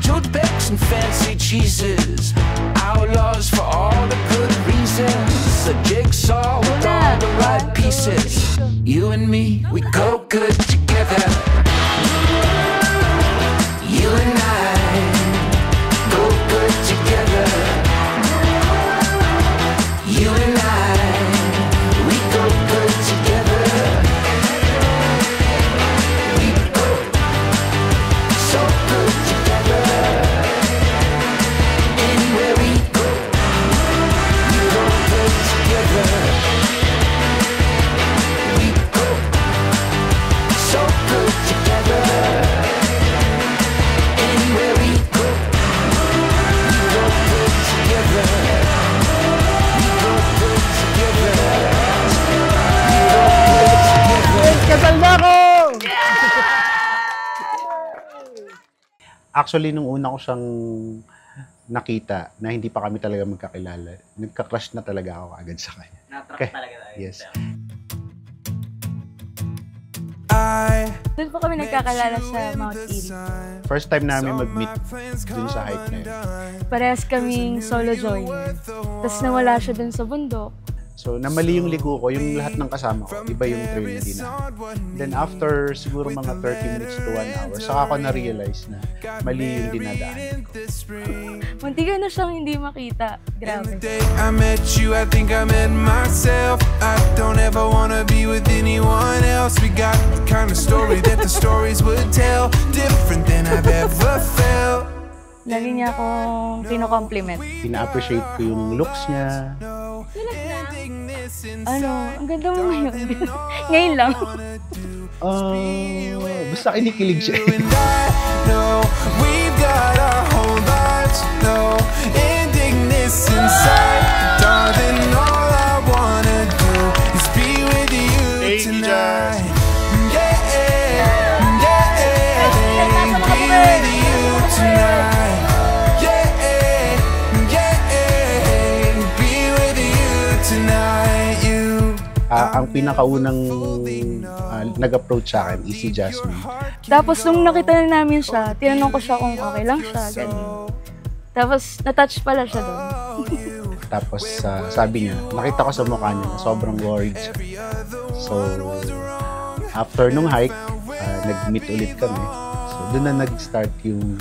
toothpicks and fancy cheeses, outlaws for all the good reasons, a jigsaw with all the right pieces. You and me, we go good together. You and I go good together. You and I, we go good together. We go so good together. Anywhere we go good together. We go so good together. Anywhere we go good together. We go good together. We go good together. Kasal na ako! Actually, nung una ko siyang nakita na hindi pa kami talaga magkakilala, nagka-crush na talaga ako agad sa kanya. Na-attract talaga tayo. Yes. Doon po kami nagkakalala sa Mount Erie. First time namin mag-meet dun sa hike na yun. Parehas kaming solo joiner. Tapos nawala siya dun sa bundok. So, namali yung ligo ko, yung lahat ng kasama ko, iba yung trail din na. Then after siguro mga 30 minutes to 1 hour, saka ako na-realize na mali yung dinadaan ko. Muntikan na siyang hindi makita. Grabe. I met you, I think I met myself. I don't ever wanna be with anyone else. We got the kind of story that the stories would tell, different than I've ever felt. Lagi niya akong pino-compliment. Pina-appreciate ko yung looks niya. Ang ganda mo ngayon. Ngayon lang. Basta kinikilig siya. We've got our whole lives, no ending this inside. Darling, all I wanna do is be with you tonight. Yeah, yeah, be with you tonight. Yeah, yeah, be with you tonight. Ang pinakaunang nag-approach sa akin is si Jasmine. Tapos nung nakita na namin siya, tinanong ko siya kung okay lang siya, ganun. Tapos na-touch pala siya doon. Tapos sabi niya, nakita ko sa mukha niya na sobrang worried siya. So, after nung hike, nag-meet ulit kami. So, doon na nag-start yung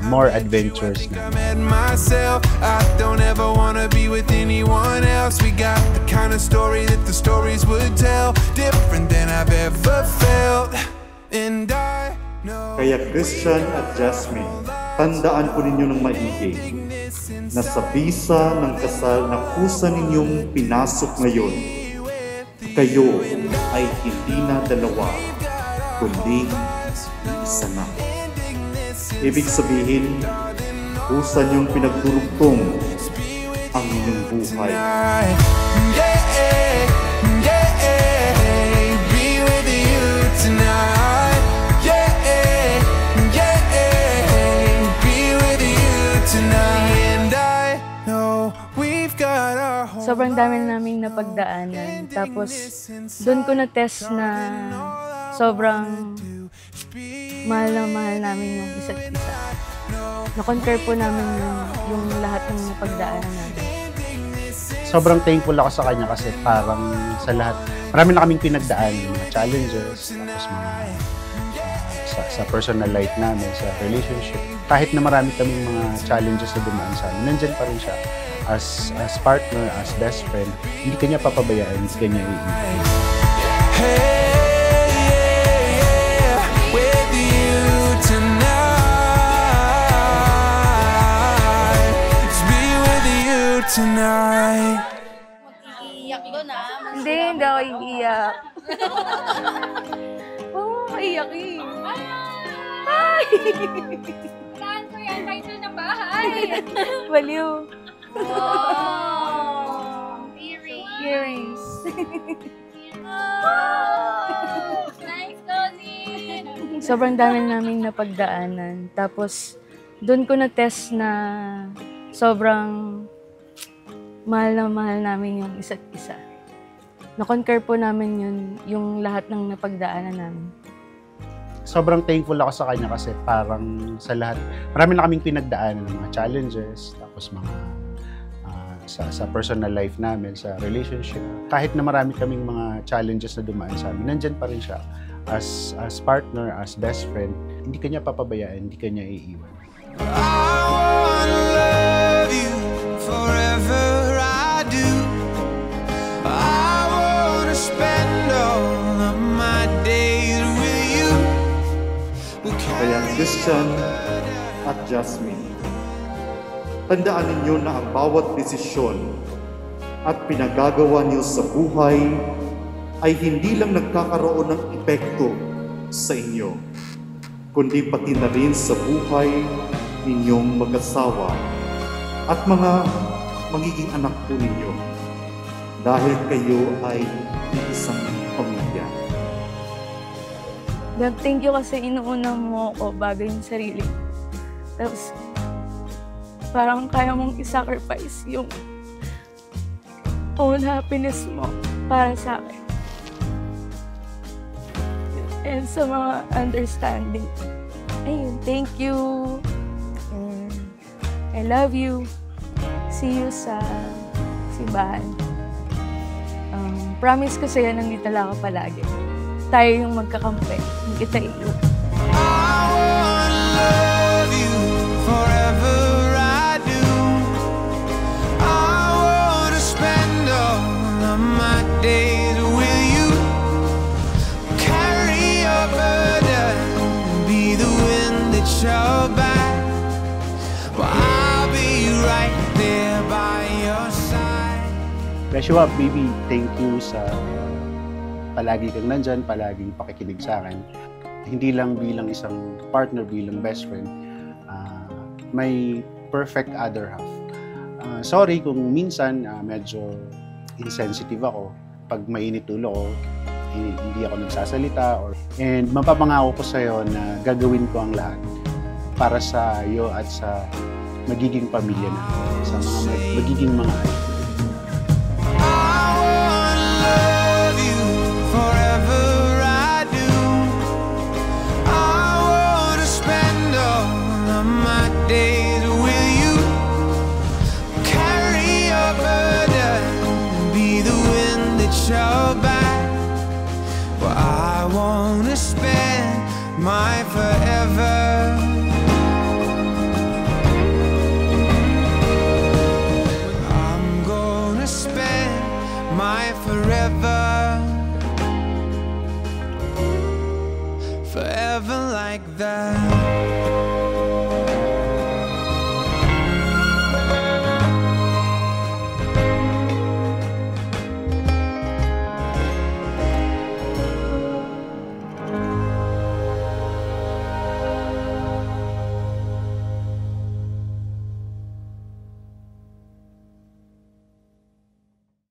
more adventures na. I don't ever wanna be with anyone else. We got the kind of story that the stories would tell, different than I've ever felt. And I know. Kaya Christian at Jasmine, tandaan po ninyo ng maigi na sa bisa ng kasal na kusa ninyong pinasok ngayon, kayo ay hindi na dalawa, kundi isa na. Ibig sabihin, kusa niyong pinagdurugtong ang inyong buhay. Be with you tonight. Be with you tonight. And I know we've got our whole. Sobrang dami naming napagdaanan. Tapos doon ko na-test na sobrang mahal namin yung isa't isa. Na-compare po namin yung lahat ng napagdaanan namin. Sobrang thankful ako sa kanya kasi parang sa lahat, marami na kaming pinagdaan, mga challenges, tapos mga sa personal life namin, sa relationship. Kahit na marami kaming mga challenges na dumaan sa amin, nandyan pa rin siya as partner, as best friend. Hindi kanya papabayaan, hindi kanya iiwan. Tonight. Iiyak doon Hindi ako iiyak. Oo, iiyak eh. Ay! Saan ko yan? Title ng bahay. Baliw. Wow! Earrings. Nice, Cousin! Sobrang dami naming napagdaanan. Tapos, doon ko na-test na sobrang mahal namin yung isa't isa. Na-concur po namin yung lahat ng napagdaanan namin. sobrang thankful ako sa kanya kasi parang sa lahat, marami na kaming pinagdaanan ng mga challenges, tapos mga sa personal life namin, sa relationship. Kahit na marami kaming mga challenges na dumaan sa amin, nandyan pa rin siya as partner, as best friend. Hindi kanya papabayaan, hindi kanya iiwan. I wanna love you forever, I do. I wanna spend all of my days with you. Kaya Christian at Jasmine, tandaan ninyo na ang bawat desisyon at pinagagawa niyo sa buhay ay hindi lang nagkakaroon ng epekto sa inyo, kundi pati na rin sa buhay ninyong mag-asawa at mga magiging anak po ninyo dahil kayo ay isang pamilya. God, thank you kasi inuuna mo ako bago yung sarili. Tapos, parang kaya mong i-sacrifice yung own happiness mo para sa akin. And sa mga understanding. Ayun, thank you. And I love you. See you sa simbahan. Promise ko sa'yo, nandito lang ako palagi. Tayo yung magkakampi. Hindi kita iyo. I wanna love you forever, I do. I wanna spend all of my days with you. Carry your burden, be the wind that your back. Well, I'll be right there by your side. Joshua, baby, thank you sa palagi kang nandyan, palaging pakikinig sa akin. Hindi lang bilang isang partner, bilang best friend, may perfect other half. Sorry kung minsan medyo insensitive ako. Pag mainit ulo ko, hindi ako nagsasalita. And mapapangako ko sa'yo na gagawin ko ang lahat para sa iyo at sa magiging pamilya na, sa mga magiging mga anak. Days with you, carry your burden, be the wind that your back. Well, I wanna spend my forever. I'm gonna spend my forever, forever like that.